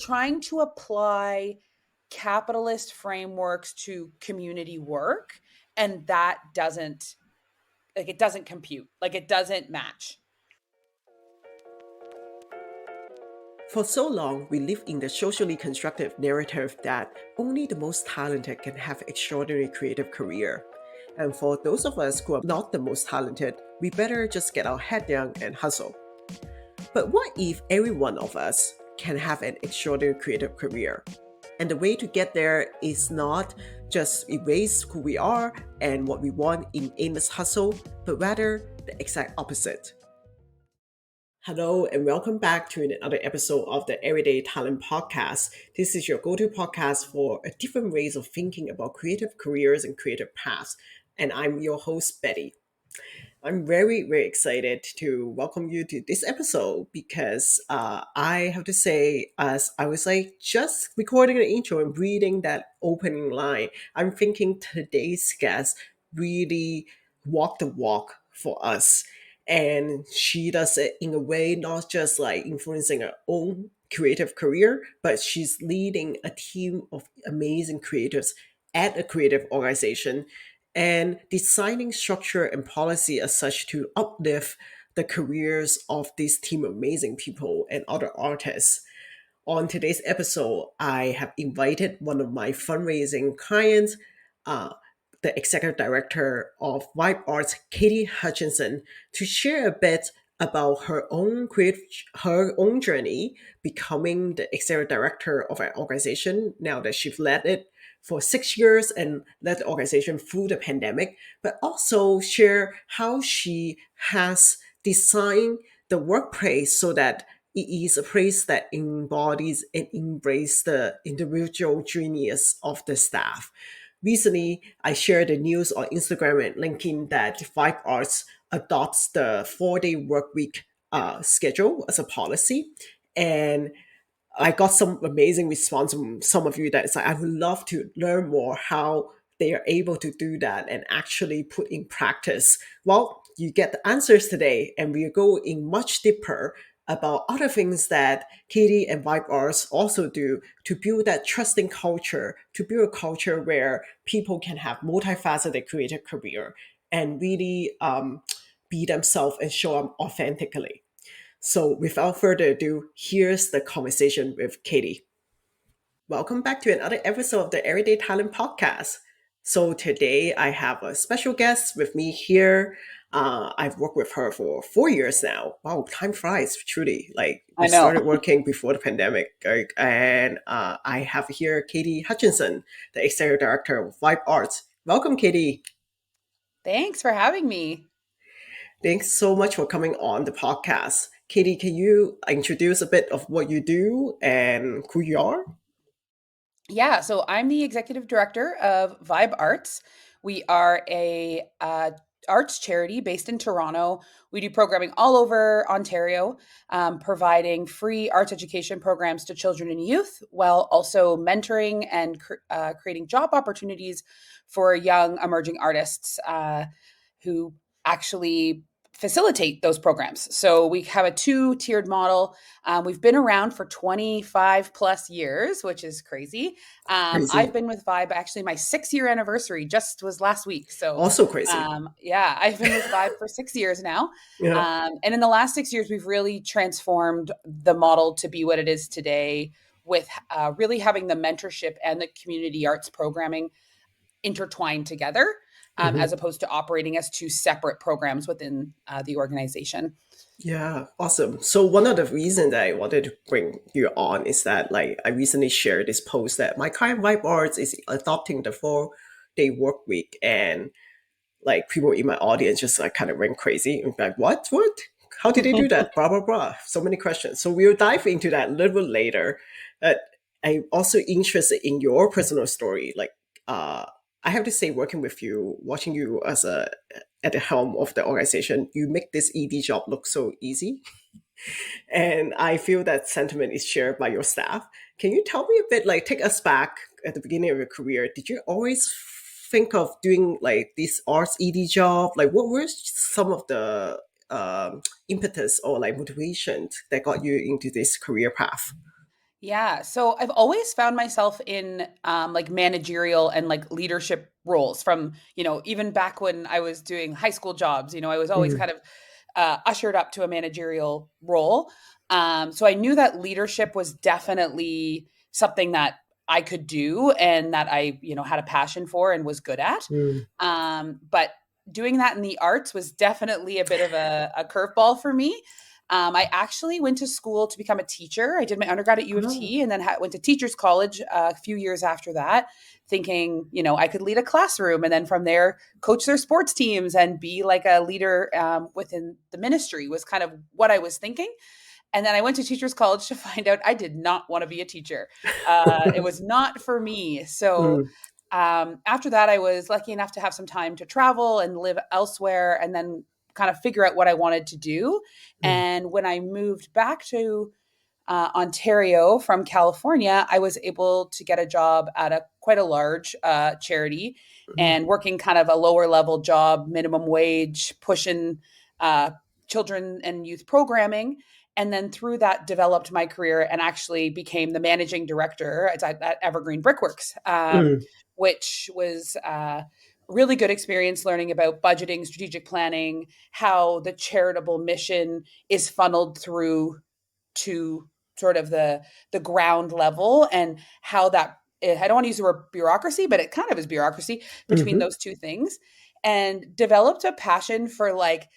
trying to apply capitalist frameworks to community work, and that doesn't it doesn't compute, like it doesn't match. For so long, we live in the socially constructive narrative that only the most talented can have extraordinary creative career. And for those of us who are not the most talented, we better just get our head down and hustle. But what if every one of us can have an extraordinary creative career? And the way to get there is not just erase who we are and what we want in aimless hustle, but rather the exact opposite. Hello, and welcome back to another episode of the Everyday Talent Podcast. This is your go to podcast for a different ways of thinking about creative careers and creative paths. And I'm your host, Betty. I'm very, very excited to welcome you to this episode because I have to say, as I was like just recording the intro and reading that opening line, I'm thinking today's guest really walked the walk for us. And she does it in a way not just like influencing her own creative career, but she's leading a team of amazing creatives at a creative organization and designing structure and policy as such to uplift the careers of this team of amazing people and other artists. On today's episode, I have invited one of my fundraising clients, uh, the executive director of Vibe Arts, Katie Hutchinson, to share a bit about her own journey becoming the executive director of an organization now that she's led it for 6 years and led the organization through the pandemic, but also share how she has designed the workplace so that it is a place that embodies and embraces the individual genius of the staff. Recently, I shared the news on Instagram and LinkedIn that Vibe Arts adopts the 4-day work week schedule as a policy. And I got some amazing response from some of you that it's like, I would love to learn more how they are able to do that and actually put in practice. Well, you get the answers today, and we'll go in much deeper about other things that Katie and Vibe Arts also do to build that trusting culture, to build a culture where people can have multifaceted creative career and really be themselves and show up authentically. So without further ado, here's the conversation with Katie. Welcome back to another episode of the Everyday Talent Podcast. So today I have a special guest with me here. I've worked with her for 4 years now. Wow, time flies, truly. Like we I know. started working before the pandemic. And I have here Katie Hutchinson, the executive director of Vibe Arts. Welcome, Katie. Thanks for having me. Thanks so much for coming on the podcast. Katie, can you introduce a bit of what you do and who you are? Yeah, so I'm the executive director of Vibe Arts. We are a arts charity based in Toronto. We do programming all over Ontario, providing free arts education programs to children and youth, while also mentoring and creating job opportunities for young emerging artists who actually facilitate those programs. So we have a two-tiered model. We've been around for 25 plus years, which is crazy. I've Crazy. been with Vibe, actually my 6-year anniversary just was last week. So Also crazy. yeah, I've been with Vibe for 6 years now. Yeah. And in the last 6 years, we've really transformed the model to be what it is today, with really having the mentorship and the community arts programming intertwined together, as Mhm. opposed to operating as two separate programs within the organization. Yeah, awesome. So one of the reasons that I wanted to bring you on is that like I recently shared this post that my client Vibe Arts is adopting the 4-day work week, and like people in my audience just like kind of went crazy and like what? What? How did they do that? Blah blah blah. So many questions. So we'll dive into that a little bit later. But I'm also interested in your personal story. Like I have to say, working with you, watching you as a at the helm of the organization, you make this ED job look so easy. And I feel that sentiment is shared by your staff. Can you tell me a bit, like, take us back at the beginning of your career? Did you always think of doing like this arts ED job? Like, what were some of the impetus or like motivations that got you into this career path? Yeah, so I've always found myself in like managerial and like leadership roles from, even back when I was doing high school jobs, I was always Mm, kind of ushered up to a managerial role. So I knew that leadership was definitely something that I could do and that I, had a passion for and was good at. mm. But doing that in the arts was definitely a bit of a curveball for me. I actually went to school to become a teacher. I did my undergrad at U of Oh. T and then went to teachers college a few years after that, thinking, I could lead a classroom and then from there coach their sports teams and be like a leader within the ministry was kind of what I was thinking. And then I went to teachers college to find out I did not want to be a teacher. It was not for me. So Mm, after that, I was lucky enough to have some time to travel and live elsewhere and then kind of figure out what I wanted to do. mm, And when I moved back to Ontario from California, I was able to get a job at a quite a large charity mm, and working kind of a lower level job, minimum wage, pushing uh, children and youth programming. And then through that, developed my career and actually became the managing director at Evergreen Brickworks, mm, which was really good experience learning about budgeting, strategic planning, how the charitable mission is funneled through to sort of the ground level and how that I don't want to use the word bureaucracy, but it kind of is bureaucracy between mhm. those two things, and developed a passion for like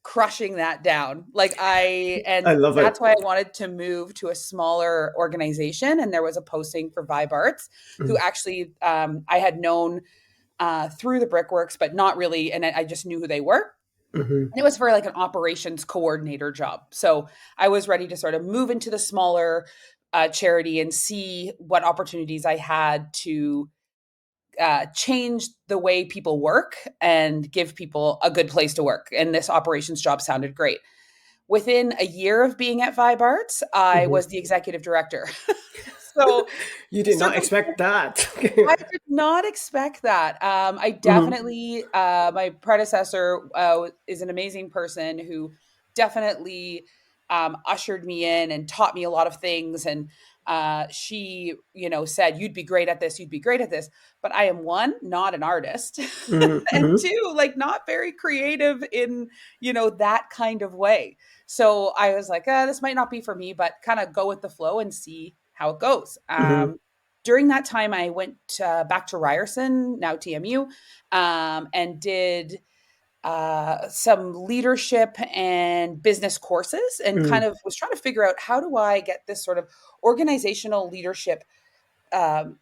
crushing that down. I And love it. that's why I wanted to move to a smaller organization. And there was a posting for Vibe Arts, who Mm, actually I had known through the Brickworks, but not really. And I just knew who they were. mhm, And it was for like an operations coordinator job. So I was ready to sort of move into the smaller charity and see what opportunities I had to change the way people work and give people a good place to work. And this operations job sounded great. Within a year of being at Vibe Arts, I mhm. was the executive director. So You did not circumstances expect that. I did not expect that. I Mhm, definitely, my predecessor is an amazing person who definitely ushered me in and taught me a lot of things. And she, said, "You'd be great at this. You'd be great at this." But I am one, not an artist, mhm, and mhm, two, like not very creative in, that kind of way. So I was like, this might not be for me, but kind of go with the flow and see how it goes. mhm, During that time, I went back to Ryerson, now TMU, and did some leadership and business courses and kind mm, of was trying to figure out how do I get this sort of organizational leadership um,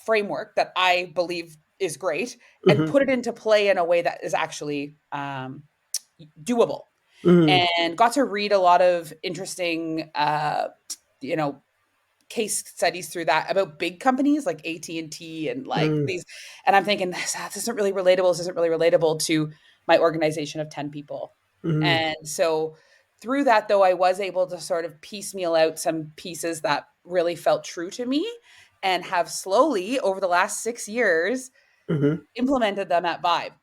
framework that I believe is great and mhm, put it into play in a way that is actually doable. mhm, And got to read a lot of interesting, you know, case studies through that about big companies like AT&T and like mm, these, and I'm thinking this isn't really relatable, this isn't really relatable to my organization of 10 people. mhm, And so through that though, I was able to sort of piecemeal out some pieces that really felt true to me and have slowly over the last 6 years mhm. implemented them at Vibe.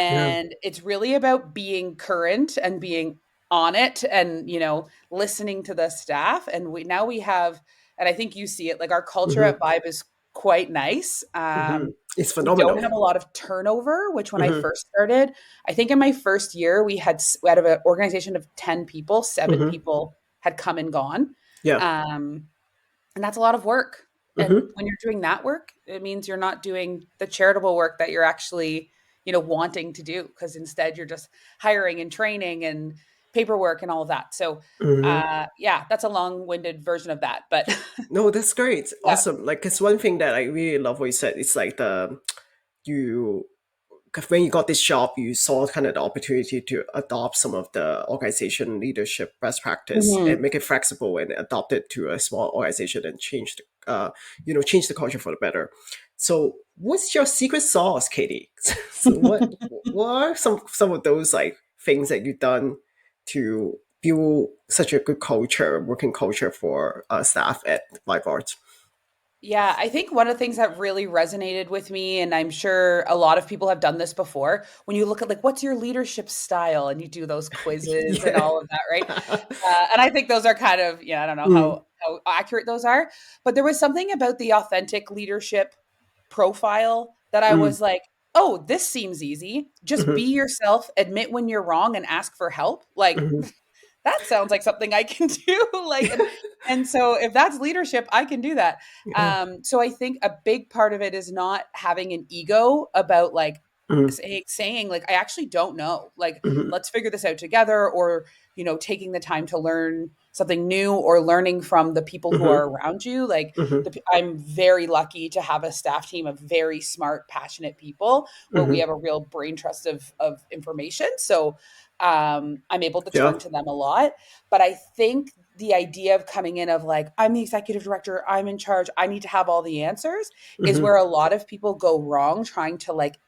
Yeah. And it's really about being current and being on it and listening to the staff. And we have, and I think you see it, like our culture Mhm, at Vibe is quite nice. mhm. It's We don't phenomenal. have a lot of turnover, which when I Mhm, first started, I think in my first year out of an organization of 10 people, 7 mhm. people had come and gone. Yeah. um, and that's a lot of work. And Mhm, when you're doing that work, it means you're not doing the charitable work that you're actually, wanting to do, because instead you're just hiring and training and paperwork and all of that. So, mhm. yeah, that's a long-winded version of that, but No, that's great. yeah. Awesome. Like, it's one thing that I really love what you said. It's like you 'cause when you got this job, you saw kind of the opportunity to adopt some of the organization leadership best practice and Mhm. make it flexible and adopt it to a small organization and change the culture for the better. So, what's your secret sauce, Katie? So, what are some of those like things that you've done to build such a good culture, working culture for staff at Live Arts? Yeah, I think one of the things that really resonated with me, and I'm sure a lot of people have done this before, when you look at like, what's your leadership style? And you do those quizzes and Yeah. all of that, right? And I think those are kind of, I don't know Mm, how how accurate those are. But there was something about the authentic leadership profile that I Mm, was like, oh, this seems easy. Just be mhm, yourself, admit when you're wrong, and ask for help. Like, mhm. that sounds like something I can do. Like, and so if that's leadership, I can do that. Yeah. So I think a big part of it is not having an ego about like Mhm, saying like I actually don't know. Like, mhm, let's figure this out together, or taking the time to learn something new or learning from the people who mhm, are around you. Like, mhm, I'm very lucky to have a staff team of very smart, passionate people where we mhm. have a real brain trust of information. So I'm able to Yeah. turn to them a lot. But I think the idea of coming in of like, I'm the executive director, I'm in charge, I need to have all the answers is Mhm, where a lot of people go wrong trying to like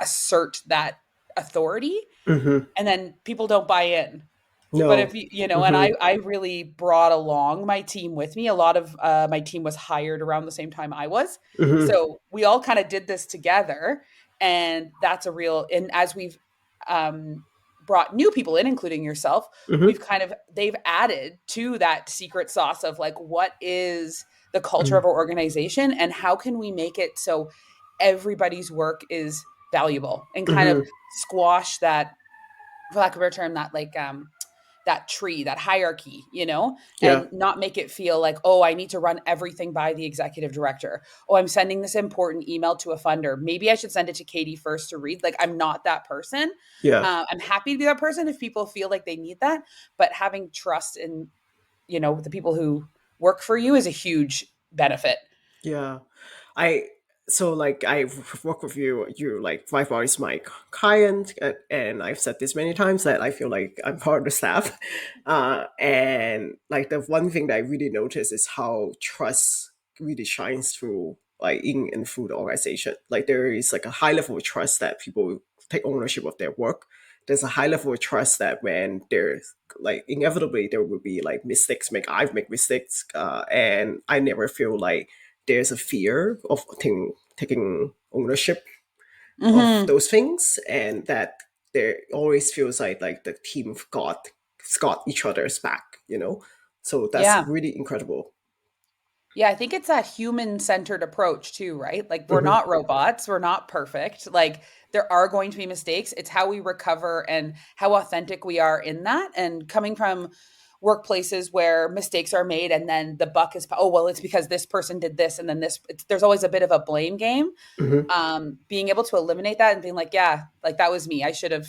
assert that authority, mhm. and then people don't buy in. But No. if and I Mhm, I really brought along my team with me. A lot of my team was hired around the same time I was. mhm, So we all kind of did this together, and that's a real and as we've um brought new people in, including yourself, mhm, they've added to that secret sauce of like, what is the culture mhm, of our organization and how can we make it so everybody's work is valuable, and kind of mhm. squash that, for lack of a better term, that tree, that hierarchy, Yeah. and not make it feel like, oh, I need to run everything by the executive director. Oh, I'm sending this important email to a funder. Maybe I should send it to Katie first to read. Like, I'm not that person. Yeah. I'm happy to be that person if people feel like they need that, but having trust in, the people who work for you is a huge benefit. Yeah. I so like I work with you. You like Five is my client, and I've said this many times that I feel like I'm part of the staff. And like the one thing that I really notice is how trust really shines through like in and through the organization. Like there is like a high level of trust that people take ownership of their work. There's a high level of trust that when there's like inevitably there will be like mistakes I've made mistakes, and I never feel like there's a fear of taking ownership of Hmm. those things, and that there always feels like the team got each other's back. So that's Yeah. really incredible. Yeah, I think it's that human-centered approach too, right? Like, we're Hmm. not robots, we're not perfect. Like, there are going to be mistakes. It's how we recover and how authentic we are in that. And coming from workplaces where mistakes are made and then the buck is, oh, well, it's because this person did this and then there's always a bit of a blame game. Hmm. Being able to eliminate that and being like, yeah, like that was me. I should have,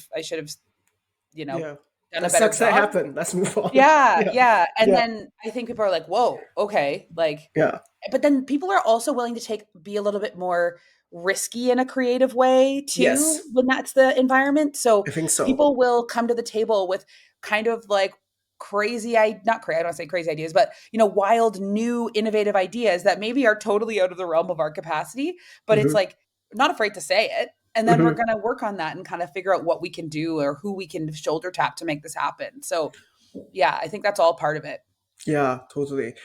you know, Yeah, done a that better sucks. That job. happened. Let's move on. Yeah, Yeah, yeah. And yeah, then I think people are like, whoa, okay, like, yeah. but then people are also willing to be a little bit more risky in a creative way too Yes, when that's the environment. So I think so. people will come to the table with kind of like crazy, I not crazy, I don't want to say crazy ideas, but wild, new, innovative ideas that maybe are totally out of the realm of our capacity. But it's Hmm. like, not afraid to say it. And then we're Hmm. gonna work on that and kind of figure out what we can do or who we can shoulder tap to make this happen. So yeah, I think that's all part of it. Yeah, totally.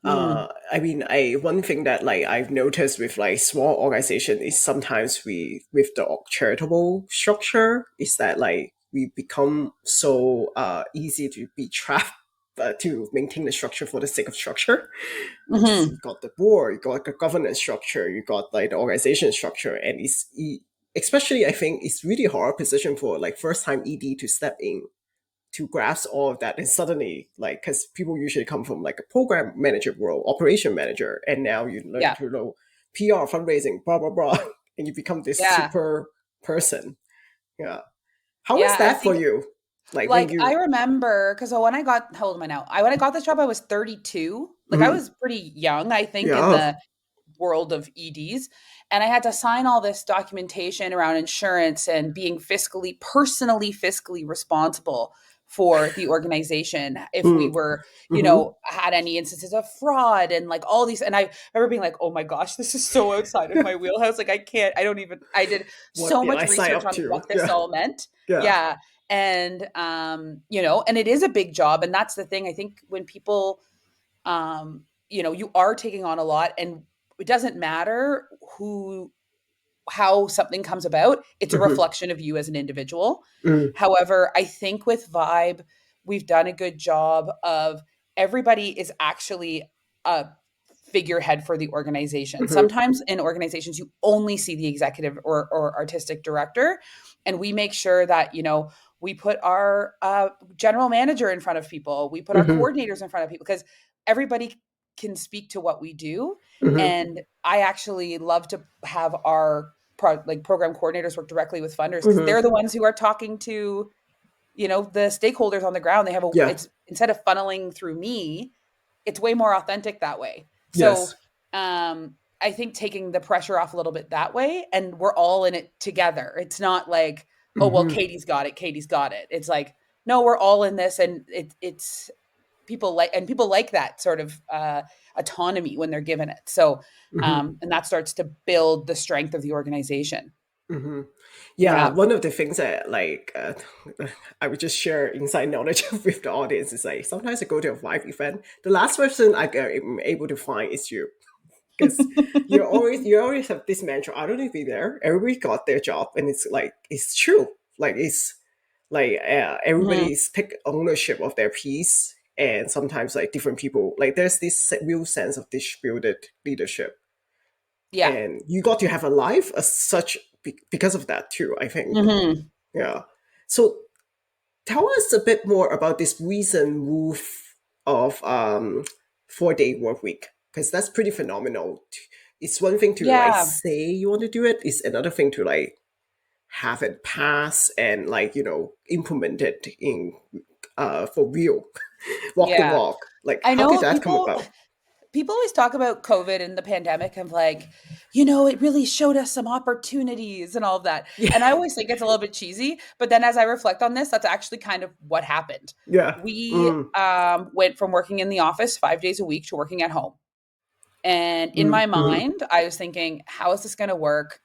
Mm. I mean, I one thing that like I've noticed with like small organization is sometimes we with the charitable structure is that like we become so easy to be trapped, to maintain the structure for the sake of structure. Because Hmm. you got the board, you got the governance structure, you got like the organization structure, and especially I think it's really hard position for like first time ED to step in to grasp all of that, and suddenly like because people usually come from like a program manager role, operation manager, and now you learn Yeah. to know PR, fundraising, blah blah blah, and you become this Yeah. super person. Yeah, how is Yeah. I that for think, you, like when like, I you? remember because when I got, how old am I now? When I got this job, I was 32. Like, I Mhm. was pretty young, I think, in Yeah. the world of EDs. And I had to sign all this documentation around insurance and being personally fiscally responsible for the organization if we Mm. were, Hmm. had any instances of fraud and like all these. And I remember being like, oh my gosh, this is so outside of my wheelhouse. Like, I don't even, I did What so did much I sign research up on to? what this Yeah, all meant. yeah. Yeah. And, and it is a big job. And that's the thing. I think when people, you are taking on a lot, and it doesn't matter who how something comes about, it's a Hmm. reflection of you as an individual. Hmm. However, I think with Vibe, we've done a good job of everybody is actually a figurehead for the organization. Mhm. Sometimes in organizations, you only see the executive or artistic director. And we make sure that, we put our general manager in front of people, we put our Mhm. coordinators in front of people, because everybody can speak to what we do. Mhm. And I actually love to have our program coordinators work directly with funders, because Mhm. they're the ones who are talking to the stakeholders on the ground. Yeah. It's instead of funneling through me, it's way more authentic that way. So Yes. I think taking the pressure off a little bit that way, and we're all in it together. It's not like, oh well, Mhm. Katie's got it. It's like, no, we're all in this. And it's people like that sort of autonomy when they're given it. So Mhm. and that starts to build the strength of the organization. Mhm. Yeah, Yeah. one of the things that I would just share inside knowledge with the audience is like sometimes I go to a Vibe event, the last person am able to find is you, because you always have this mantra. I don't need to be there. Everybody got their job, and it's like it's true. Like it's like Mhm. everybody's take ownership of their piece, and sometimes like different people like there's this real sense of distributed leadership, Yeah. and you got to have a life as such because of that too, I think. Mhm. Yeah. So tell us a bit more about this recent move of 4-day work week, because that's pretty phenomenal. It's one thing to like Yeah. say you want to do it, it's another thing to like have it pass and like implement it in for real. Walk the Yeah. walk. Like I how did know that come about? people always talk about COVID and the pandemic and like, it really showed us some opportunities and all of that. Yeah. And I always think it's a little bit cheesy, but then as I reflect on this, that's actually kind of what happened. Yeah. We Mm, went from working in the office 5 days a week to working at home. And in mm, my mm, mind, I was thinking, how is this going to work?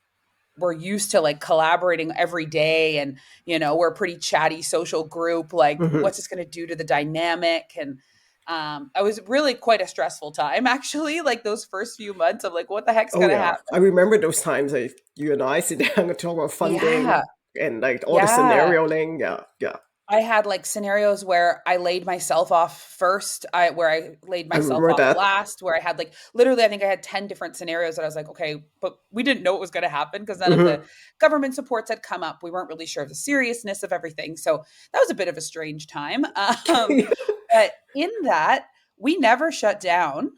We're used to like collaborating every day, and we're a pretty chatty social group. Like, mhm. what's this going to do to the dynamic? And I was really quite a stressful time, actually, like those first few months of like, what the heck's Oh going to yeah, I happen? remember those times like you and I sit down and talk about Yeah. funding and like all the Yeah. scenarioing. Yeah, yeah, I had like scenarios where I laid myself off first, where I laid I myself remember off that. last, where I had like literally, I think I had 10 different scenarios that I was like, okay, but we didn't know what was going to happen because none of the Hmm. government supports had come up. We weren't really sure of the seriousness of everything. So that was a bit of a strange time. But in that, we never shut down.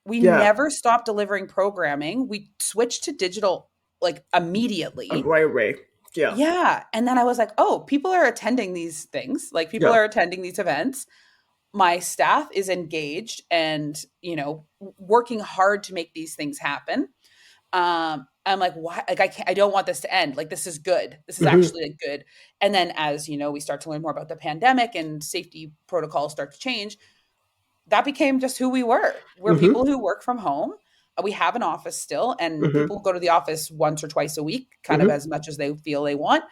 We Yeah, never stopped delivering programming. We switched to digital like immediately. right away. Yeah, Yeah, and then I was like, "Oh, people are attending these things. Like people yeah. are attending these events. My staff is engaged and, working hard to make these things happen." I'm like, "Why? Like I don't want this to end. Like this is good. This is Hmm. actually like, good." And then as, we start to learn more about the pandemic and safety protocols start to change, that became just who we were. We're Hmm. people who work from home. We have an office still, and Hmm. people go to the office once or twice a week, kind of Hmm. as much as they feel they want.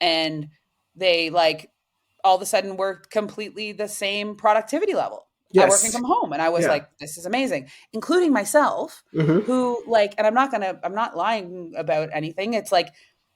And they like all of a sudden were completely the same productivity level at working Yes. from home. And I was Yeah. like, this is amazing, including myself, Hmm. who like, and I'm not lying about anything. It's like,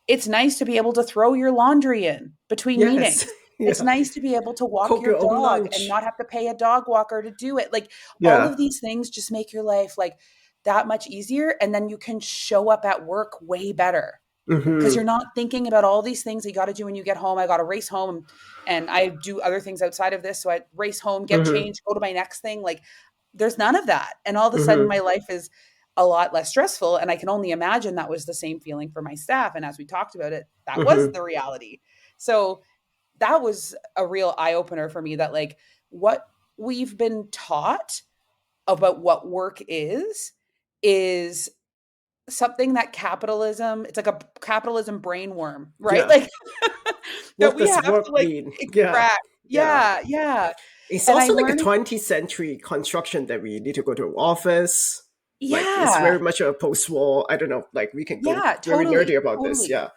it's nice to be able to throw your laundry in between Yes. meetings. It's Yeah. nice to be able to walk Cook your your own dog and lunch. not have to pay a dog walker to do it. Like all Yeah. of these things just make your life like that much easier. And then you can show up at work way better because you're Hmm. not thinking about all these things that you got to do when you get home. I got to race home and I do other things outside of this. So I race home, get Hmm. changed, go to my next thing. Like there's none of that. And all of a sudden Hmm. my life is a lot less stressful. And I can only imagine that was the same feeling for my staff. And as we talked about it, that was Hmm. the reality. So that was a real eye opener for me that like what we've been taught about what work is something that capitalism, it's like a capitalism brain worm, right? Yeah. Like that What we does have to work like mean? Yeah. extract. Yeah. Yeah, yeah. It's And also I'm like a learning. 20th century construction that we need to go to office. Like it's Yeah. very much a post-war. I don't know. Like we can go Yeah, very nerdy totally. about this. Totally. Yeah.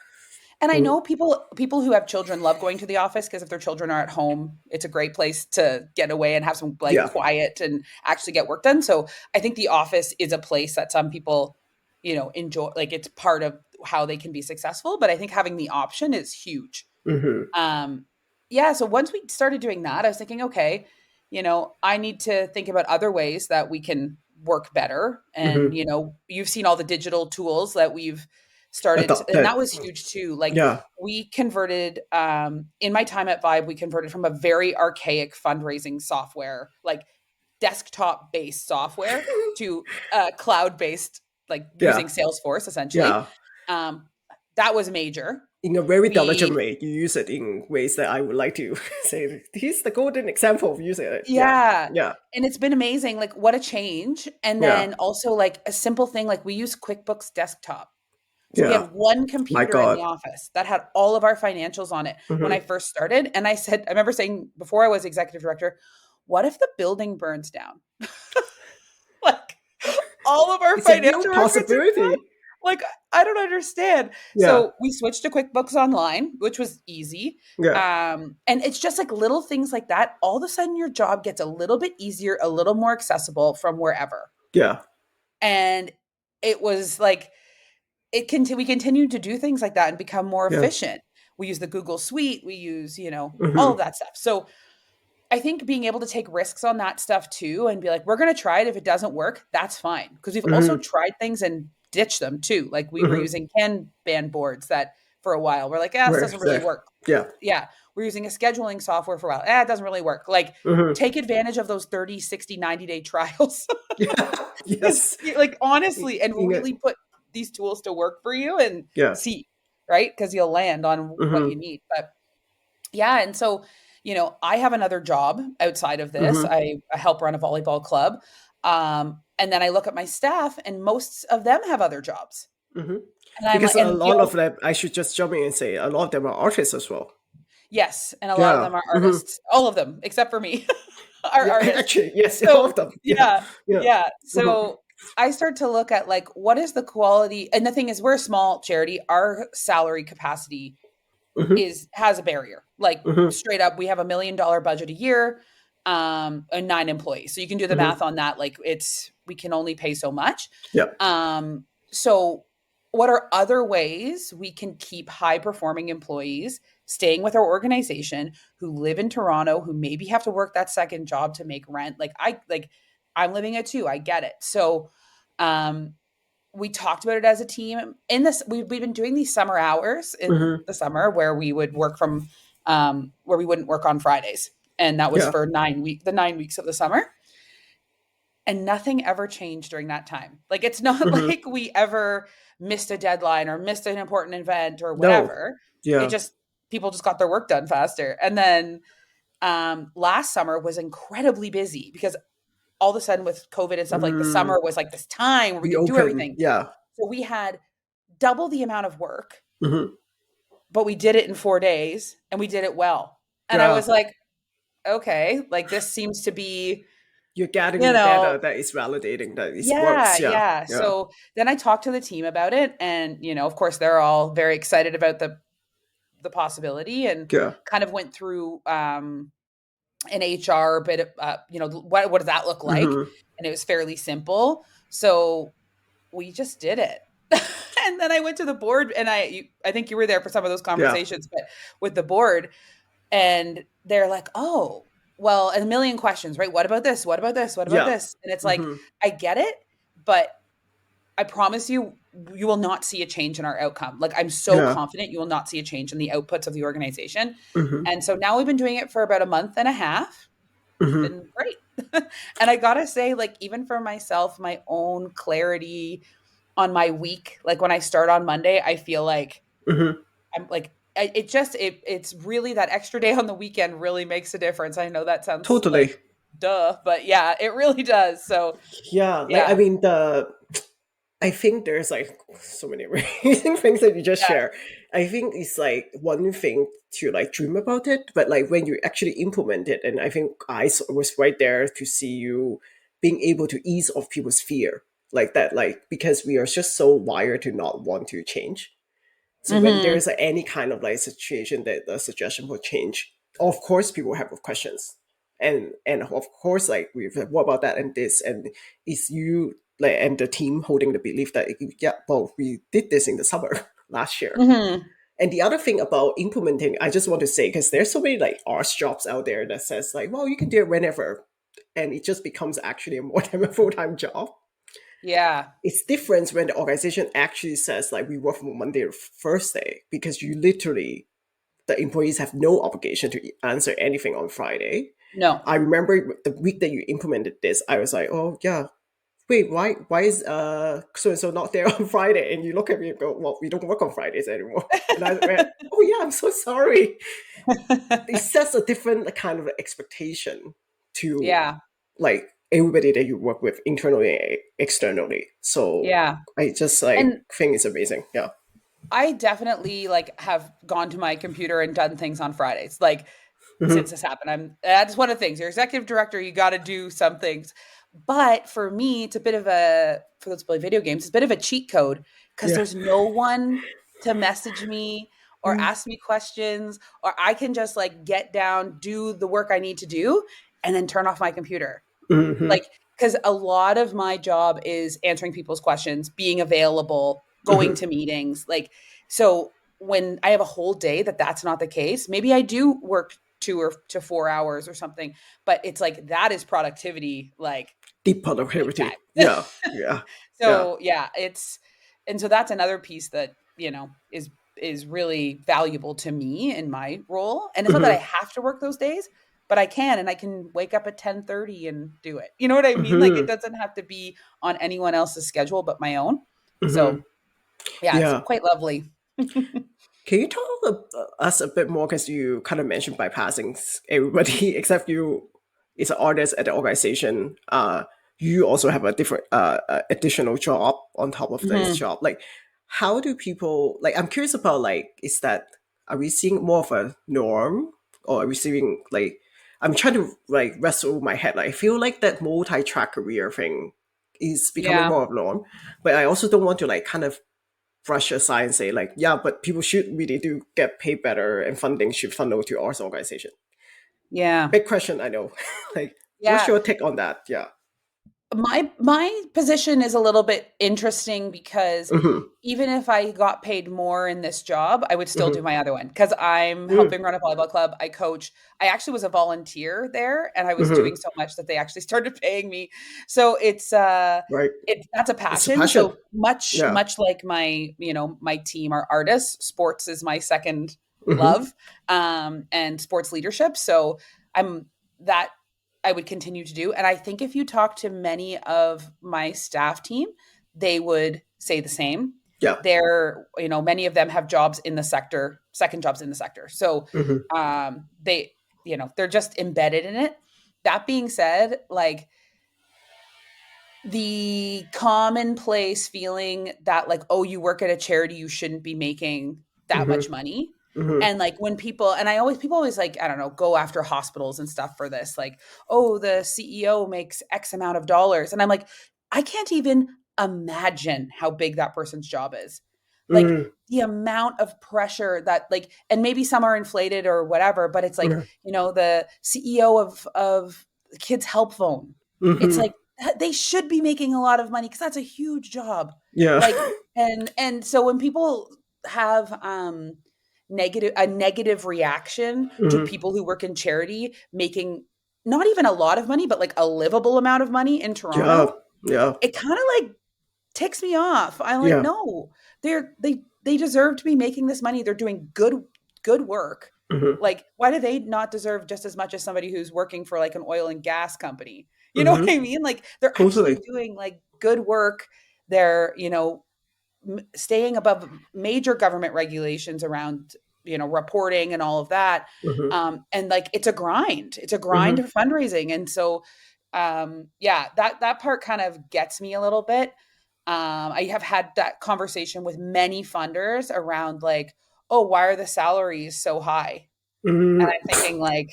And I Mhm. know people who have children love going to the office because if their children are at home, it's a great place to get away and have some like Yeah. quiet and actually get work done. So I think the office is a place that some people, enjoy. Like it's part of how they can be successful. But I think having the option is huge. Hmm. Um, yeah, so once we started doing that, I was thinking, okay, I need to think about other ways that we can work better. And, Mm-hmm. you've seen all the digital tools that we've started, and Adopted. that was huge too. Like Yeah. we converted, in my time at Vibe, we converted from a very archaic fundraising software, like desktop based software, to cloud based, like using Yeah. Salesforce essentially. Yeah. Um, that was major. In a very diligent We way, you use it in ways that I would like to say. Here's the golden example of using it. Yeah. Yeah, Yeah. and it's been amazing, like, what a change, and Yeah. then also, like, a simple thing, like, we use QuickBooks Desktop. So we Yeah. had one My computer in the God. office that had all of our financials on it when I Mm-hmm. first started, and I remember saying before I was executive director, "What if the building burns down?" Like, all of our It's a real financial records are gone? possibility. Like, I don't understand. Yeah. So, we switched to QuickBooks Online, which was easy, Yeah. and it's just, like, little things like that. All of a sudden, your job gets a little bit easier, a little more accessible from wherever, Yeah. and it was, like, we continued to do things like that and become more Yeah. efficient. We use the Google Suite, we use, all of Mm-hmm. that stuff. So, I think being able to take risks on that stuff too and be like, we're going to try it. If it doesn't work, that's fine. Because we've also Mm-hmm. tried things and ditched them too. Like we were Mm-hmm. using Kanban boards that for a while we're like, ah, this Where doesn't really the work. yeah. Yeah. We're using a scheduling software for a while. Ah, it doesn't really work. Like Mm-hmm. take advantage of those 30, 60, 90-day trials. Yeah. Because Yes. like honestly, and In it. really put these tools to work for you and Yeah. see, right? Because you'll land on what you Mm-hmm. need. But yeah, and so, I have another job outside of this. Mm-hmm. I help run a volleyball club. And then I look at my staff and most of them have other jobs. Mm-hmm. And I'm Because like, a and lot of them, I should just jump in and say, a lot of them are artists as well. yes, and a lot of Yeah. them are Mm-hmm. artists. All of them, except for me, are Yeah. artists. Actually, yes, all So of them. Yeah. yeah, Yeah. yeah. Mm-hmm. So I start to look at like what is the quality, and the thing is we're a small charity. Our salary capacity Mm-hmm. has a barrier. Like Mm-hmm. straight up, we have $1 million budget a year, and 9 employees. So you can do the Mm-hmm. math on that. Like we can only pay so much. Yeah. So what are other ways we can keep high performing employees staying with our organization who live in Toronto, who maybe have to work that second job to make rent? I'm living it too. I get it. So um we talked about it as a team. In this, we've been doing these summer hours in Mm-hmm. the summer where we would work from, where we wouldn't work on Fridays, and that was Yeah. for the 9 weeks of the summer. And nothing ever changed during that time. Like it's not Mm-hmm. like we ever missed a deadline or missed an important event or No. whatever. It Yeah. just people just got their work done faster. And then last summer was incredibly busy because all of a sudden with COVID and stuff, like the Mm-hmm. summer was like this time where we could do Reopen. everything. Yeah. So we had double the amount of work, Mm-hmm. but we did it in 4 days and we did it well. And I Yeah. was like, okay, like this seems to be, You're getting you the data know, that is validating that it yeah, works. Yeah. yeah. Yeah. So then I talked to the team about it and, of course they're all very excited about the possibility and Yeah. kind of went through an HR bit of, what does that look like? Mm-hmm. And it was fairly simple. So we just did it. And then I went to the board and I think you were there for some of those Yeah. conversations, but with the board and they're like, "Oh, well," and a million questions, right? What about this? What about this? What about Yeah. this? And it's like, Mm-hmm. I get it, but I promise you, you will not see a change in our outcome. Like I'm so Yeah. confident you will not see a change in the outputs of the organization. Mm-hmm. And so now we've been doing it for about a month and a half. It's Mm-hmm. been great. And I gotta say, like, even for myself, my own clarity on my week, like when I start on Monday, I feel like Mm-hmm. I'm like it's really that extra day on the weekend really makes a difference. I know that sounds Totally. like duh, but yeah, it really does. So Yeah. Like I yeah, mean I think there's like so many amazing things that you just yeah. share. I think it's like one thing to like dream about it, but like when you actually implement it, and I think was right there to see you being able to ease off people's fear like that, like because we are just so wired to not want to change. So when Hmm. there's any kind of like situation that the suggestion for change, of course people have questions, and of course like we've what about that and this and is you like and the team holding the belief that yeah well we did this in the summer last year. Hmm. And the other thing about implementing, I just want to say, because there's so many like arts jobs out there that says like, well, you can do it whenever, and it just becomes actually a more than a full time job. Yeah. It's different when the organization actually says like we work from Monday to Thursday, because you literally, the employees have no obligation to answer anything on Friday. No. I remember the week that you implemented this, I was like, oh yeah, wait, why is so and so not there on Friday? And you look at me and go, well, we don't work on Fridays anymore. And I went, oh yeah, I'm so sorry. It sets a different kind of expectation to Yeah. like everybody that you work with internally and externally. So Yeah. I just like And think it's amazing. Yeah. I definitely like have gone to my computer and done things on Fridays. Like since Hmm. this happened, that's one of the things. You're executive director, you got to do some things. But for me, it's a bit of a for those who play video games, it's a bit of a cheat code because Yeah. there's no one to message me or Yeah. ask me questions, or I can just like get down, do the work I need to do, and then turn off my computer. Hmm. Like, because a lot of my job is answering people's questions, being available, going Hmm. to meetings. Like, so when I have a whole day that's not the case, maybe I do work 2 or 4 hours or something, but it's like that is productivity, like Deep big productivity. time. Yeah. Yeah. Yeah. So yeah, and so that's another piece that, is really valuable to me in my role. And it's not that I Hmm. have to work those days, but I can, and I can wake up at 10:30 and do it. You know what I mean? Like it Hmm. doesn't have to be on anyone else's schedule but my own. Hmm. So yeah, it's Yeah. quite lovely. Can you talk us a bit more? Because you kind of mentioned bypassing everybody except you is an artist at the organization. You also have a different additional job on top of this Mhm. job. Like, how do people like? I'm curious about like, is that are we seeing more of a norm, or are we seeing like? I'm trying to like wrestle my head. Like, I feel like that multi-track career thing is becoming Yeah. more of a norm, but I also don't want to like kind of brush aside and say like, yeah, but people should really do get paid better and funding should funnel to arts organization. Yeah. Big question, I know. Like, what's Yeah. your take on that? Yeah. My position is a little bit interesting because Mm-hmm. even if I got paid more in this job, I would still do Mm-hmm. my other one because I'm Mm-hmm. helping run a volleyball club. I coach. I actually was a volunteer there, and I was doing Mm-hmm. so much that they actually started paying me. So Right. that's a It's a passion. passion. So much Yeah. much like my team are artists. Sports is my second Mm-hmm. love, and sports leadership. So I'm that I would continue to do. And I think if you talk to many of my staff team, they would say the same. Yeah. Many of them have jobs in the sector, second jobs in the sector. So Mm-hmm. they're just embedded in it. That being said, like the commonplace feeling that like, oh, you work at a charity, you shouldn't be making that much Mm-hmm. money. Mm-hmm. And like when people and I always people always like, I don't know, go after hospitals and stuff for this, like, oh, the CEO makes X amount of dollars. And I'm like, I can't even imagine how big that person's job is. Like Mm-hmm. the amount of pressure that like, and maybe some are inflated or whatever, but it's like, the CEO of Kids Help Phone. It's Mm-hmm. like they should be making a lot of money because that's a huge job. Yeah. Like, and so when people have negative reaction to Mm-hmm. people who work in charity making not even a lot of money, but like a livable amount of money in Yeah. Toronto, Yeah. it kind of like ticks me off. I'm like, Yeah. no, they deserve to be making this money. They're doing good work. Mm-hmm. Like, why do they not deserve just as much as somebody who's working for like an oil and gas company? You know what Mm-hmm. I mean? Like, they're actually Totally. doing like good work. They're, staying above major government regulations around, reporting and all of that. Mm-hmm. And like, it's a grind Mm-hmm. of fundraising. And so, yeah, that part kind of gets me a little bit. I have had that conversation with many funders around like, oh, why are the salaries so high? And I'm Mm-hmm. thinking like,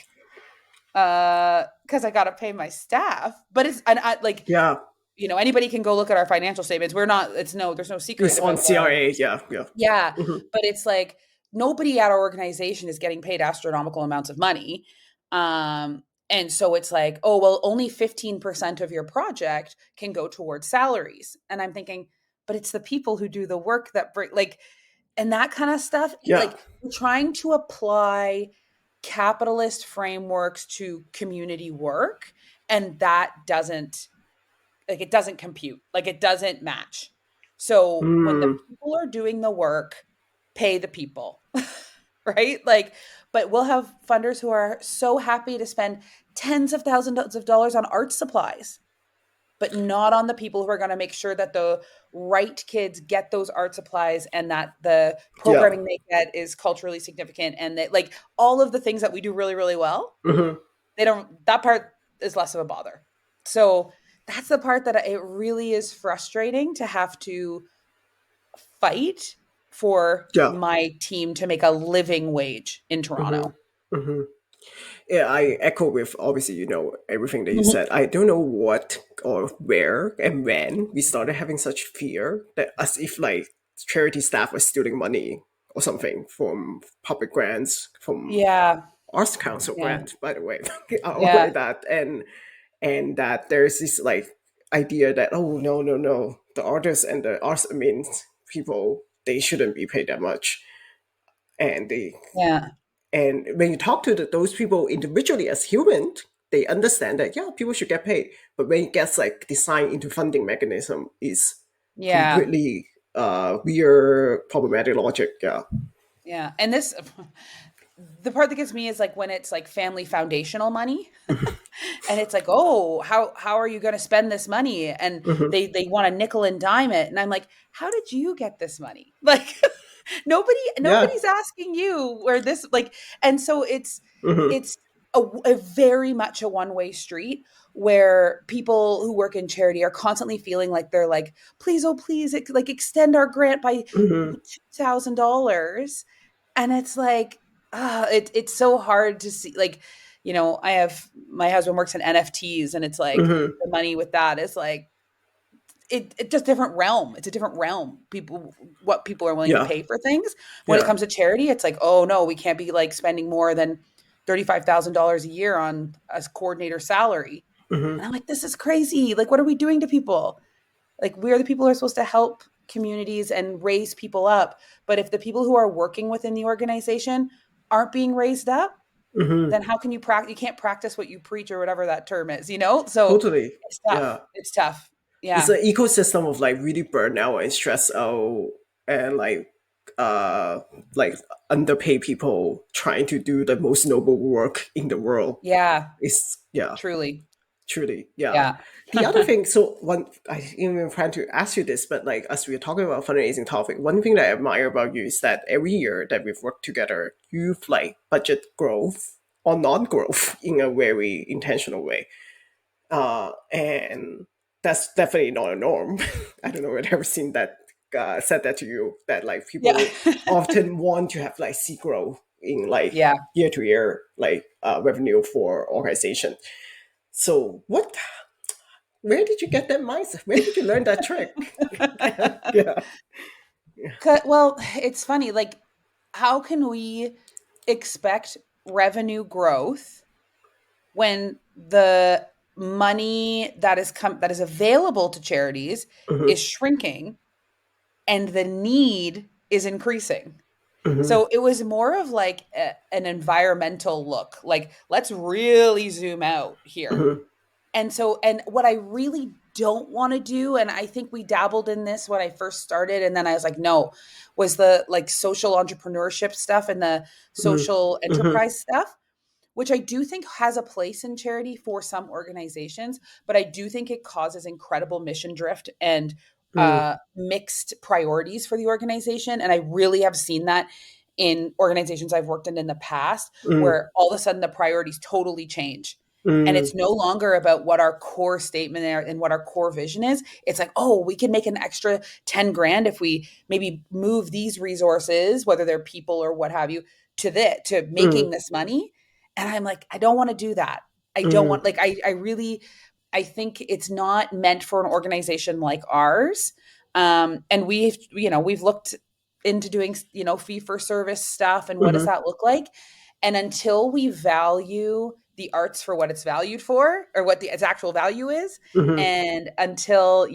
because I got to pay my staff. But and I like, Yeah. anybody can go look at our financial statements. There's no secret It's on about what our CRA. Yeah. Yeah. yeah, Mm-hmm. but it's like nobody at our organization is getting paid astronomical amounts of money. And so it's like, oh, well, only 15% of your project can go towards salaries. And I'm thinking, but it's the people who do the work that bring like and that kind of stuff. Yeah. Like we're trying to apply capitalist frameworks to community work, and that doesn't, like, it doesn't compute, like it doesn't match. So when the Mm, people are doing the work, pay the people. Right? Like, but we'll have funders who are so happy to spend tens of thousands of dollars on art supplies, but not on the people who are going to make sure that the right kids get those art supplies, and that the yeah. programming they get is culturally significant, and that, like, all of the things that we do really, really well, Hmm. they don't, that part is less of a bother. So that's the part that it really is frustrating to have to fight for Yeah. my team to make a living wage in Hmm. Toronto. Hmm. Yeah, I echo with obviously, everything that you Mhm. said. I don't know what or where and when we started having such fear that as if like charity staff was stealing money or something from public grants, from Yeah, arts council yeah, grant, by the way, or yeah, like that, and that there's this like idea that, oh, no, no, no, the artists and the arts, I mean, people, they shouldn't be paid that much, and they yeah, and when you talk to those people individually as human, they understand that, yeah, people should get paid. But when it gets like designed into funding mechanism, is yeah, completely weird, problematic logic. Yeah. yeah. And this, the part that gets me is like when it's like family foundational money, and it's like, oh, how are you going to spend this money? And Hmm. they want to nickel and dime it, and I'm like, how did you get this money? Like, Yeah. nobody's asking you where this, like, and so Hmm. it's a very much a one-way street, where people who work in charity are constantly feeling like they're like, please, oh please, like extend our grant by Hmm. $2,000. And it's like, it's so hard to see, like, I have, my husband works in NFTs, and it's like Hmm. the money with that is like, it just different realm. It's a different realm. People, what people are willing to Yeah. pay for things. When it Yeah. comes to charity, it's like, oh no, we can't be like spending more than $35,000 a year on a coordinator salary. Hmm. And I'm like, this is crazy. Like, what are we doing to people? Like, we're the people who are supposed to help communities and raise people up. But if the people who are working within the organization aren't being raised up, Hmm. then how can you practice? You can't practice what you preach, or whatever that term is, you know? So Totally. it's Yeah. tough. It's tough. It's Yeah. an ecosystem of like really burnout and stress out and uh like underpaid people trying to do the most noble work in the world. Yeah. It's yeah, Truly. truly, yeah. Yeah. The other thing, so one, I even plan to ask you this, but like as we're talking about fundraising topic, one thing that I admire about you is that every year that we've worked together, you've like budget growth or non-growth in a very intentional way. And that's definitely not a norm. I don't know if I've ever seen that said that to you, that like Yeah. people often want to have like see growth in like Yeah. year to year like revenue for organization. So what? Where did you get that mindset? Where did you learn that trick? Yeah. Well, it's funny. Like, how can we expect revenue growth when the money that is available to charities Hmm. is shrinking, and the need is increasing? Hmm. So it was more of like an environmental look, like, let's really zoom out here. Hmm. And so, and what I really don't want to do, and I think we dabbled in this when I first started, and then I was like, no, was the like social entrepreneurship stuff and the social Hmm. enterprise stuff, which I do think has a place in charity for some organizations, but I do think it causes incredible mission drift and Hmm. mixed priorities for the organization. And I really have seen that in organizations I've worked in the past, Hmm. where all of a sudden the priorities totally change. And Hmm. it's no longer about what our core statement and what our core vision is. It's like, oh, we can make an extra 10 grand if we maybe move these resources, whether they're people or what have you, to Hmm. making this money. And I'm like, I don't want to do that. I don't Hmm. want, like, I really, I think it's not meant for an organization like ours. And we've looked into doing, fee for service stuff, and what does Hmm. that look like? And until we value the arts for what it's valued for, or what its actual value is, Hmm. and until,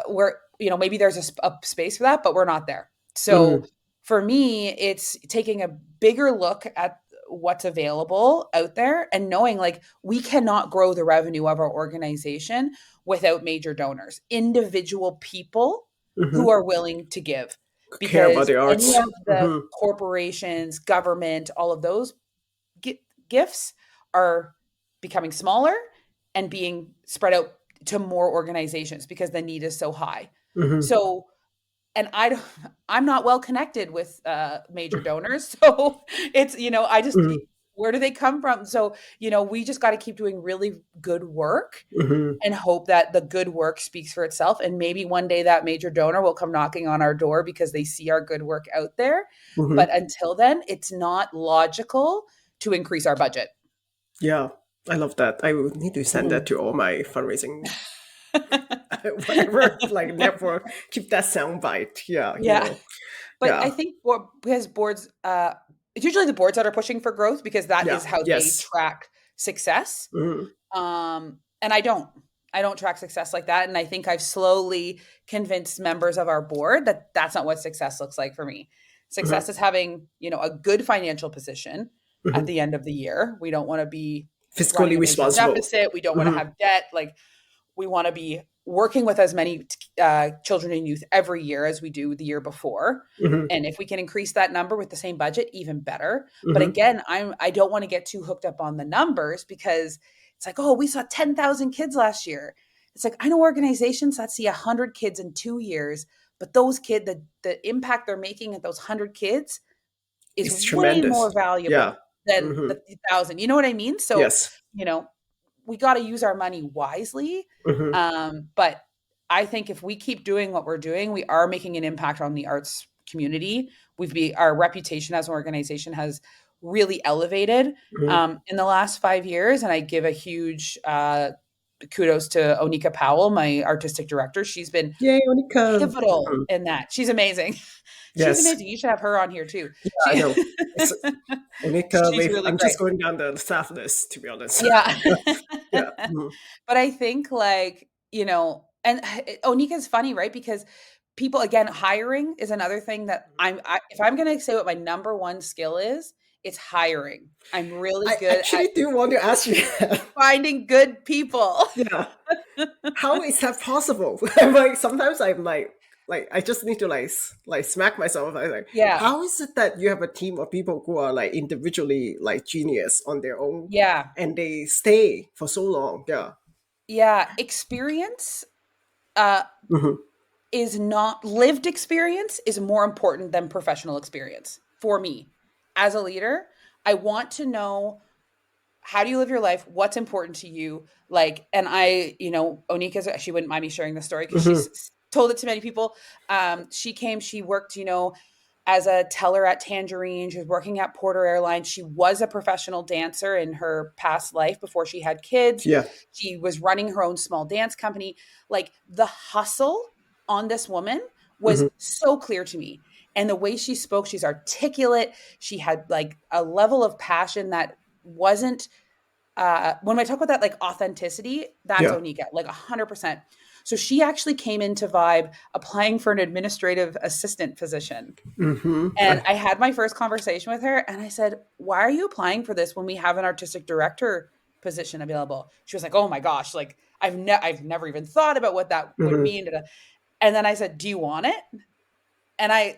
we're, maybe there's a space for that, but we're not there. So Mhm. for me, it's taking a bigger look at what's available out there and knowing like we cannot grow the revenue of our organization without major donors, individual people who Mhm. are willing to give. Care about Because the any arts. of the Mhm. corporations, government, all of those gifts are becoming smaller and being spread out to more organizations because the need is so high. Mhm. So and I don't, I'm not well connected with major donors. So it's, I just, Mhm. where do they come from? So, we just got to keep doing really good work Mhm. and hope that the good work speaks for itself. And maybe one day that major donor will come knocking on our door because they see our good work out there. But Mhm. until then, it's not logical to increase our budget. Yeah, I love that. I will need to send that Mhm. to all my fundraising, whatever, like network. Keep that sound bite. Yeah, Yeah. But I Yeah. think because boards, it's usually the boards that are pushing for growth because that Yeah. is how they Yes. track success. Mhm. And I don't track success like that. And I think I've slowly convinced members of our board that that's not what success looks like for me. Mhm. Success is having, a good financial position at Mhm. the end of the year. We don't want to be running Fiscally a major responsible. deficit. We don't want to Mhm. have debt. Like we want to be working with as many children and youth every year as we do the year before. Mhm. And if we can increase that number with the same budget, even better. But Mhm. again, I don't want to get too hooked up on the numbers because it's like, oh, we saw 10,000 kids last year. It's like I know organizations that see 100 kids in 2 years, but those kids, the impact they're making at those 100 kids is It's way more tremendous. Yeah. valuable than Mhm. the 1,000. You know what I mean? So, Yes. you know, we got to use our money wisely. Mhm. But I think if we keep doing what we're doing, we are making an impact on the arts community. Our reputation as an organization has really elevated Mhm. in the last 5 years, and I give a huge kudos to Onika Powell, my artistic director. She's been Yay, Monica. pivotal Mhm. in that. She's amazing. She's Yes. amazing. You should have her on here too. Yeah, I She know. It's Monica, she's really I'm great. just going down the staff list, to be honest. Yeah. Yeah. Mhm. But I think like, and Onika's funny, right? Because people again, hiring is another thing that if I'm going to say what my number one skill is, it's hiring. I'm really I good at actually do want to ask you that. finding good people. Yeah. How is that possible? I'm like sometimes I'm like I just need to like smack myself. I'm like, Yeah. how is it that you have a team of people who are like individually like genius on their own Yeah. and they stay for so long? Yeah. Yeah, experience uh Hmm. is not lived experience is more important than professional experience for me. As a leader, I want to know how do you live your life? What's important to you? Like, and Onika's, she wouldn't mind me sharing the story because Hmm. she's told it to many people. She worked, as a teller at Tangerine. She was working at Porter Airlines. She was a professional dancer in her past life before she had kids. Yeah. She was running her own small dance company. Like the hustle on this woman was Hmm. so clear to me. And the way she spoke, she's articulate. She had like a level of passion that wasn't when I talk about that like authenticity, that's Yeah. Onika, like 100%. So she actually came into Vibe applying for an administrative assistant position. Hmm. And I had my first conversation with her and I said, "Why are you applying for this when we have an artistic director position available?" She was like, "Oh my gosh, like I've never even thought about what that would Hmm. mean." And then I said, "Do you want it?" And I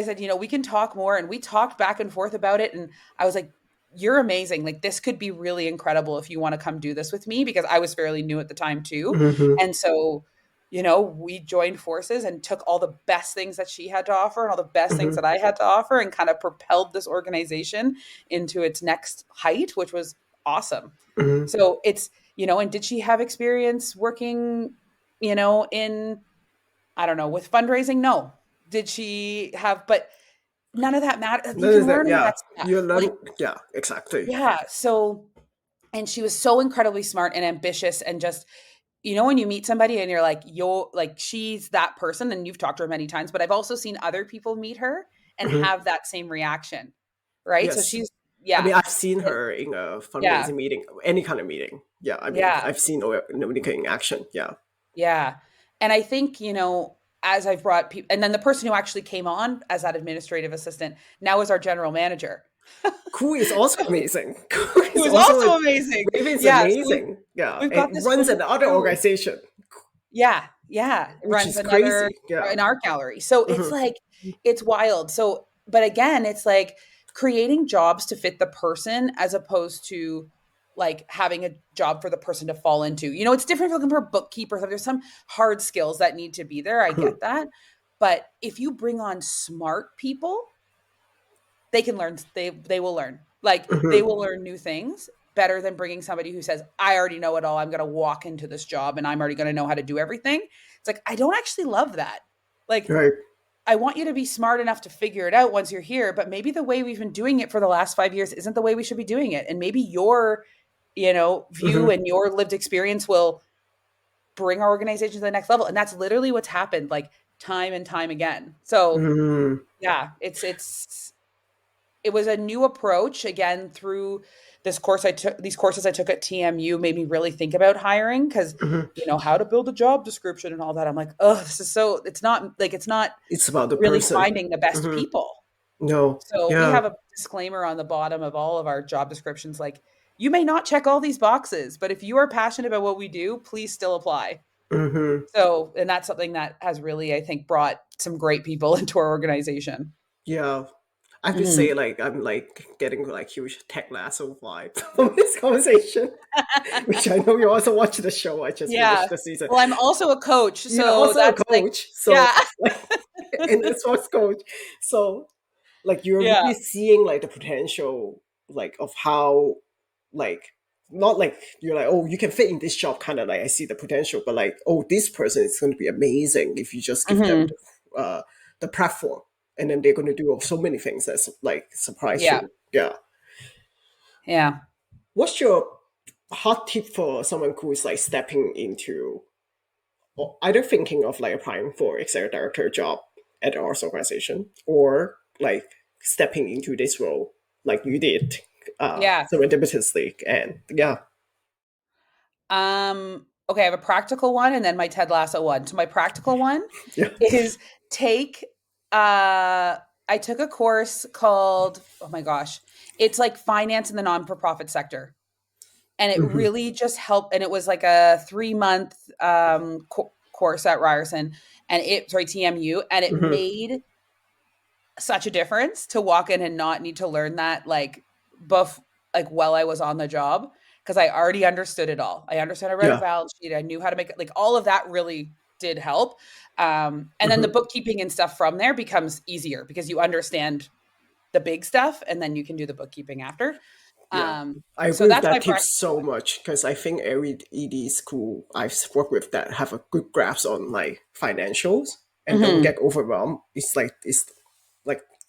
said, we can talk more. And we talked back and forth about it. And I was like, you're amazing. Like, this could be really incredible if you want to come do this with me because I was fairly new at the time too. Hmm. And so, we joined forces and took all the best things that she had to offer and all the best things Hmm. that I had to offer and kind of propelled this organization into its next height, which was awesome. Hmm. So and did she have experience working, in I don't know, with fundraising? No. Did she have, but none of that matters. You That can is that. learn all Yeah. that You stuff. Like, learn. Yeah. Exactly. yeah. So, and she was so incredibly smart and ambitious and just, when you meet somebody and you're like, like, she's that person and you've talked to her many times, but I've also seen other people meet her and Hmm. have that same reaction. Right. So Yes. I yeah, mean, I've seen it- her in a yeah, fundraising meeting, any kind of meeting. Yeah, I mean, yeah, I've seen Monica in action. Yeah. yeah. And I think, as I've brought people, and then the person who actually came on as that administrative assistant now is our general manager. Who is also So, amazing. Who who is is also also amazing. Raven's Yeah. So amazing. Yeah, we've got and this runs whole another crew. organization, Yeah, yeah, which runs is another crazy. Yeah. an art gallery. So it's Hmm. like it's wild. So, but again, it's like creating jobs to fit the person as opposed to like having a job for the person to fall into. You know, it's different if you're looking for a bookkeeper. So there's some hard skills that need to be there. I get that. But if you bring on smart people, they can learn they will learn. Like they Hmm. will learn new things better than bringing somebody who says, "I already know it all. I'm going to walk into this job and I'm already going to know how to do everything." It's like I don't actually love that. Like Right. I want you to be smart enough to figure it out once you're here, but maybe the way we've been doing it for the last 5 years isn't the way we should be doing it. And maybe your, view Hmm. and your lived experience will bring our organization to the next level. And that's literally what's happened like time and time again. So, Hmm. yeah, it was a new approach again through this course I took these courses I took at TMU made me really think about hiring because Hmm. how to build a job description and all that. I'm like, oh, this is so it's not It's about the really person. finding the best Hmm. people. No. So we Yeah. have a disclaimer on the bottom of all of our job descriptions like you may not check all these boxes, but if you are passionate about what we do, please still apply. Hmm. So, and that's something that has really, I think, brought some great people into our organization. Yeah. I have to say, Mhm. like, I'm like getting like huge tech lasso vibes from this conversation, which I know you also watch the show. I just Yeah. finished the season. Well, I'm also a coach, You're so also a that's like coach, so yeah. like, and a sports coach. So like you're Yeah. really seeing like the potential like of how like not like you're like, oh, you can fit in this job, kind of like I see the potential, but like, oh, this person is going to be amazing if you just give them Mhm. the platform, and then they're going to do so many things that's like surprise Yeah. you. Yeah. Yeah. What's your hot tip for someone who is like stepping into or either thinking of like applying for executive director job at an arts organization or like stepping into this role like you did Yeah. serendipitously, and yeah. Okay, I have a practical one and then my Ted Lasso one. So my practical one Yeah. is take I took a course called, oh my gosh, it's like finance in the non-for-profit sector. And it Hmm. really just helped, and it was like a 3-month course at Ryerson and TMU, and it Hmm. made such a difference to walk in and not need to learn that buff like while I was on the job because I already understood it all. I understood how to write a Yeah. balance sheet. I knew how to make it like all of that really did help. And then the Hmm. bookkeeping and stuff from there becomes easier because you understand the big stuff and then you can do the bookkeeping after. Yeah, Um, I so agree with that's my that tip practical so one. much because I think every ED school I've worked with that have a good grasp on like financials and don't Mhm. get overwhelmed. It's like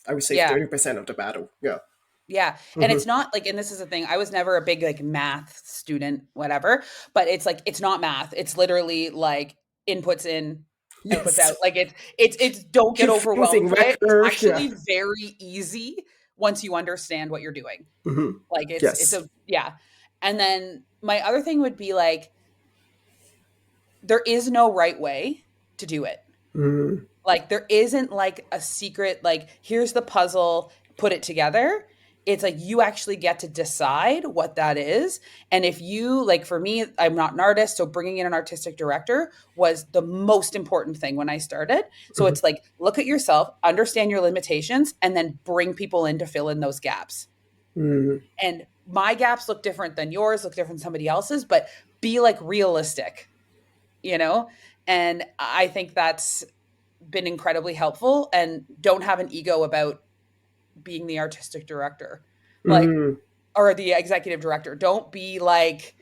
I would say Yeah. 30% of the battle. Yeah. Yeah, and Hmm. it's not like and this is the thing, I was never a big, like, math student, whatever, but it's like, it's not math, it's literally, like, inputs in, outputs Yes. out, like, it's don't get Keep overwhelmed using by it, it's record. Yeah. actually very easy once you understand what you're doing. Hmm. Like, it's Yes. a yeah, and then my other thing would be, like, there is no right way to do it. Mm-hmm. Like there isn't like a secret like here's the puzzle, put it together. It's like you actually get to decide what that is. And if you like for me, I'm not an artist, so bringing in an artistic director was the most important thing when I started. So it's like look at yourself, understand your limitations and then bring people in to fill in those gaps. Mm-hmm. And my gaps look different than yours, look different than somebody else's, but be like realistic, you know? And I think that's been incredibly helpful and don't have an ego about being the artistic director like Mm-hmm. or the executive director. Don't be like,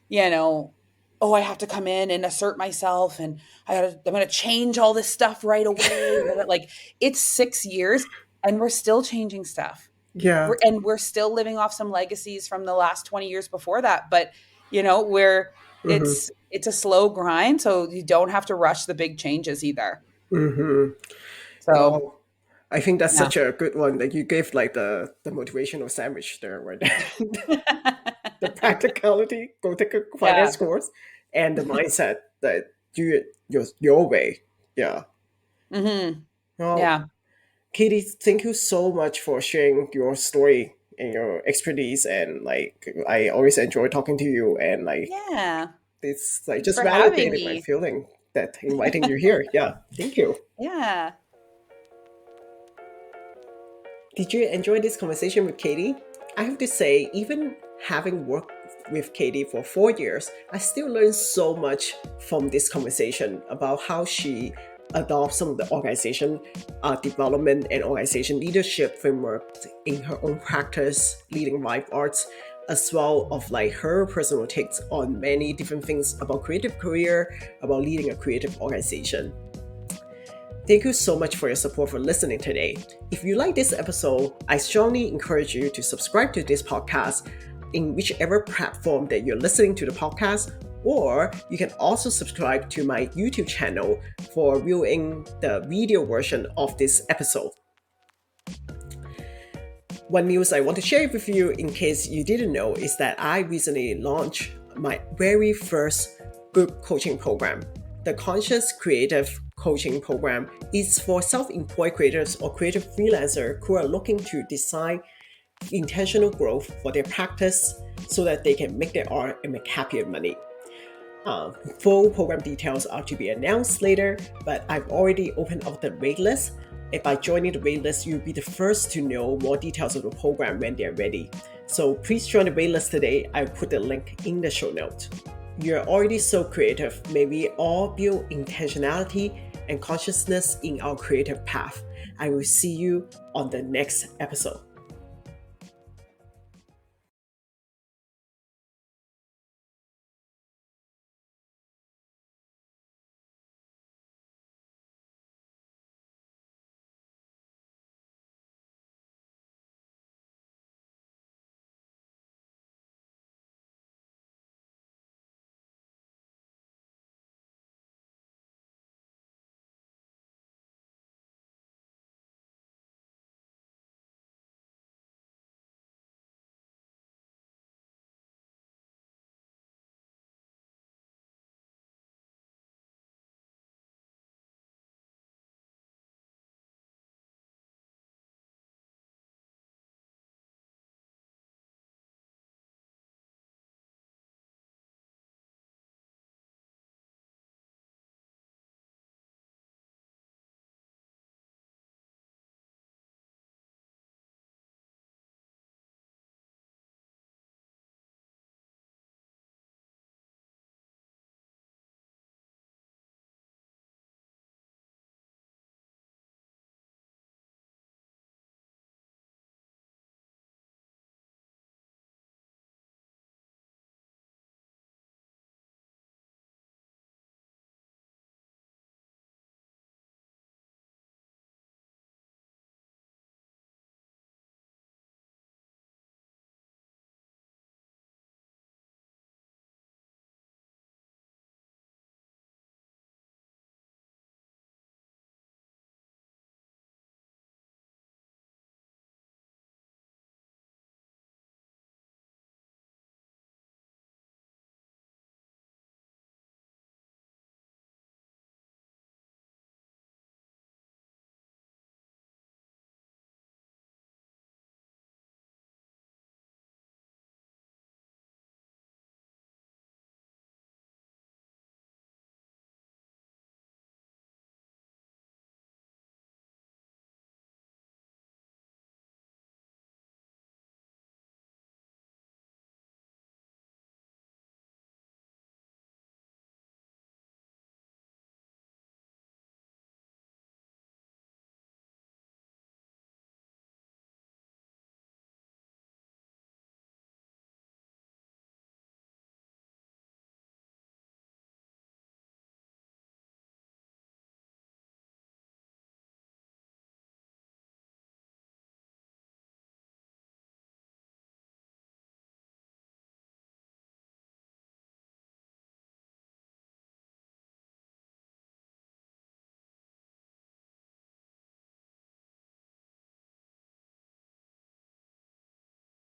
you know, oh, I have to come in and assert myself and I'm going to change all this stuff right away. Like it's 6 years and we're still changing stuff. Yeah. We're still living off some legacies from the last 20 years before that, but we're Mm-hmm. it's a slow grind so you don't have to rush the big changes either. Mm-hmm. So, Well, I think that's yeah. such a good one that you gave like the motivational sandwich there right there. The practicality, go take a Yeah. finance course, and the mindset that do it your way. Yeah. Hmm. Well, Yeah. Katie, thank you so much for sharing your story and your expertise. And like, I always enjoy talking to you. And like, Yeah. it's like Thanks just for having validated my me. feeling that inviting you here. Yeah, thank you. Yeah. Did you enjoy this conversation with Katie? I have to say, even having worked with Katie for 4 years, I still learn so much from this conversation about how she adopts some of the organization development and organization leadership frameworks in her own practice, leading life arts, as well of like her personal takes on many different things about creative career, about leading a creative organization. Thank you so much for your support for listening today. If you like this episode, I strongly encourage you to subscribe to this podcast in whichever platform that you're listening to the podcast, or you can also subscribe to my YouTube channel for viewing the video version of this episode. One news I want to share with you, in case you didn't know, is that I recently launched my very first group coaching program. The Conscious Creative Coaching Program is for self-employed creators or creative freelancers who are looking to design intentional growth for their practice so that they can make their art and make happier money. Full program details are to be announced later, but I've already opened up the waitlist. And by joining the waitlist, you'll be the first to know more details of the program when they're ready. So please join the waitlist today. I'll put the link in the show notes. You're already so creative. May we all build intentionality and consciousness in our creative path. I will see you on the next episode.